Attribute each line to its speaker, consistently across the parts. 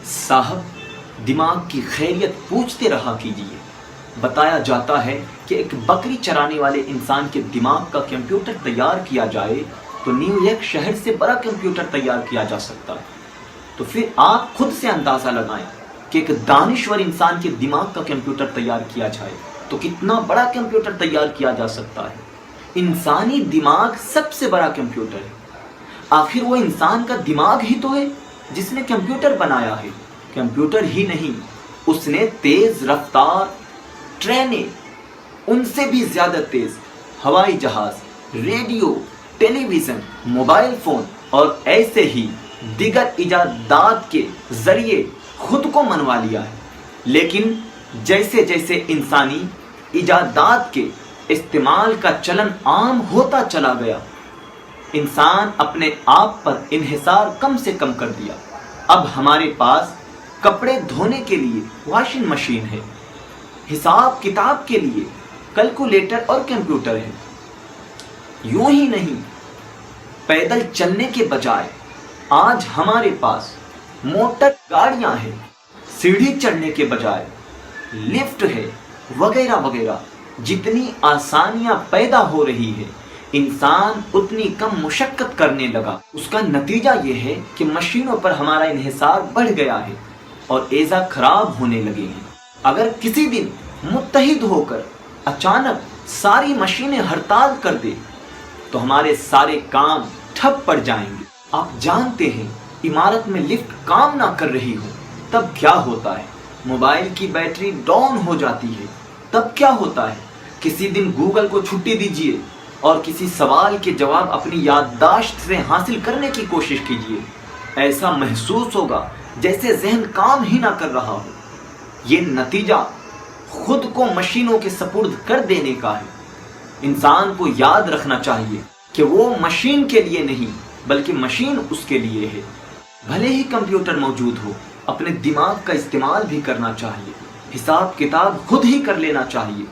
Speaker 1: صاحب دماغ کی خیریت پوچھتے رہا کیجیے۔ بتایا جاتا ہے کہ ایک بکری چرانے والے انسان کے دماغ کا کمپیوٹر تیار کیا جائے تو نیو یارک شہر سے بڑا کمپیوٹر تیار کیا جا سکتا ہے۔ تو پھر آپ خود سے اندازہ لگائیں کہ ایک دانشور انسان کے دماغ کا کمپیوٹر تیار کیا جائے تو کتنا بڑا کمپیوٹر تیار کیا جا سکتا ہے۔ انسانی دماغ سب سے بڑا کمپیوٹر ہے۔ آخر وہ انسان کا دماغ ہی تو ہے جس نے کمپیوٹر بنایا ہے۔ کمپیوٹر ہی نہیں، اس نے تیز رفتار ٹرینیں، ان سے بھی زیادہ تیز ہوائی جہاز، ریڈیو، ٹیلی ویژن، موبائل فون اور ایسے ہی دیگر ایجادات کے ذریعے خود کو منوا لیا ہے۔ لیکن جیسے جیسے انسانی ایجادات کے استعمال کا چلن عام ہوتا چلا گیا، انسان اپنے آپ پر انحصار کم سے کم کر دیا۔ اب ہمارے پاس کپڑے دھونے کے لیے واشنگ مشین ہے، حساب کتاب کے لیے کیلکولیٹر اور کمپیوٹر ہے۔ یوں ہی نہیں، پیدل چلنے کے بجائے آج ہمارے پاس موٹر گاڑیاں ہیں، سیڑھی چڑھنے کے بجائے لفٹ ہے، وغیرہ وغیرہ۔ جتنی آسانیاں پیدا ہو رہی ہے، انسان اتنی کم مشقت کرنے لگا۔ اس کا نتیجہ یہ ہے کہ مشینوں پر ہمارا انحصار بڑھ گیا ہے اور اعضاء خراب ہونے لگے ہیں۔ اگر کسی دن متحد ہو کر اچانک ساری مشینیں ہڑتال کر دے تو ہمارے سارے کام ٹھپ پڑ جائیں گے۔ آپ جانتے ہیں عمارت میں لفٹ کام نہ کر رہی ہو تب کیا ہوتا ہے؟ موبائل کی بیٹری ڈاؤن ہو جاتی ہے تب کیا ہوتا ہے؟ کسی دن گوگل کو چھٹی دیجیے اور کسی سوال کے جواب اپنی یادداشت سے حاصل کرنے کی کوشش کیجیے۔ ایسا محسوس ہوگا جیسے ذہن کام ہی نہ کر رہا ہو۔ یہ نتیجہ خود کو مشینوں کے سپرد کر دینے کا ہے۔ انسان کو یاد رکھنا چاہیے کہ وہ مشین کے لیے نہیں بلکہ مشین اس کے لیے ہے۔ بھلے ہی کمپیوٹر موجود ہو، اپنے دماغ کا استعمال بھی کرنا چاہیے، حساب کتاب خود ہی کر لینا چاہیے۔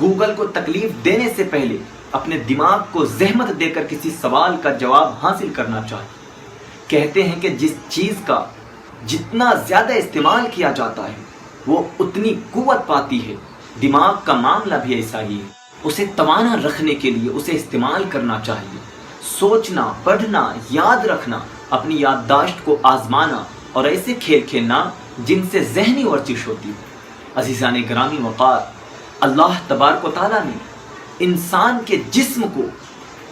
Speaker 1: گوگل کو تکلیف دینے سے پہلے اپنے دماغ کو زحمت دے کر کسی سوال کا جواب حاصل کرنا چاہیے۔ کہتے ہیں کہ جس چیز کا جتنا زیادہ استعمال کیا جاتا ہے وہ اتنی قوت پاتی ہے۔ دماغ کا معاملہ بھی ایسا ہی ہے۔ اسے توانا رکھنے کے لیے اسے استعمال کرنا چاہیے۔ سوچنا، پڑھنا، یاد رکھنا، اپنی یادداشت کو آزمانا اور ایسے کھیل کھیلنا جن سے ذہنی ورزش ہوتی ہے۔ عزیزان گرامی وقار، اللہ تبارک و تعالیٰ نے انسان کے جسم کو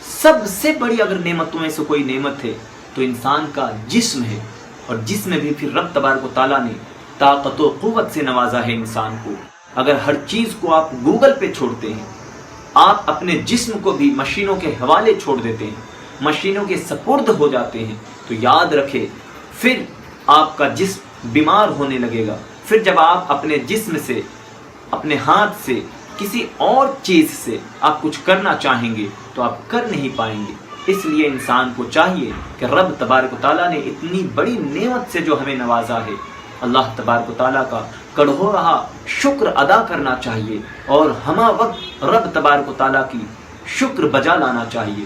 Speaker 1: سب سے بڑی اگر نعمتوں میں سے کوئی نعمت ہے تو انسان کا جسم ہے، اور جسم میں بھی پھر رب تبارک و تعالیٰ نے طاقت و قوت سے نوازا ہے انسان کو۔ اگر ہر چیز کو آپ گوگل پہ چھوڑتے ہیں، آپ اپنے جسم کو بھی مشینوں کے حوالے چھوڑ دیتے ہیں، مشینوں کے سپرد ہو جاتے ہیں، تو یاد رکھیں پھر آپ کا جسم بیمار ہونے لگے گا۔ پھر جب آپ اپنے جسم سے، اپنے ہاتھ سے، کسی اور چیز سے آپ کچھ کرنا چاہیں گے تو آپ کر نہیں پائیں گے۔ اس لیے انسان کو چاہیے کہ رب تبارک و تعالیٰ نے اتنی بڑی نعمت سے جو ہمیں نوازا ہے، اللہ تبارک و تعالیٰ کا کڑہو رہا شکر ادا کرنا چاہیے اور ہمہ وقت رب تبارک و تعالیٰ کی شکر بجا لانا چاہیے۔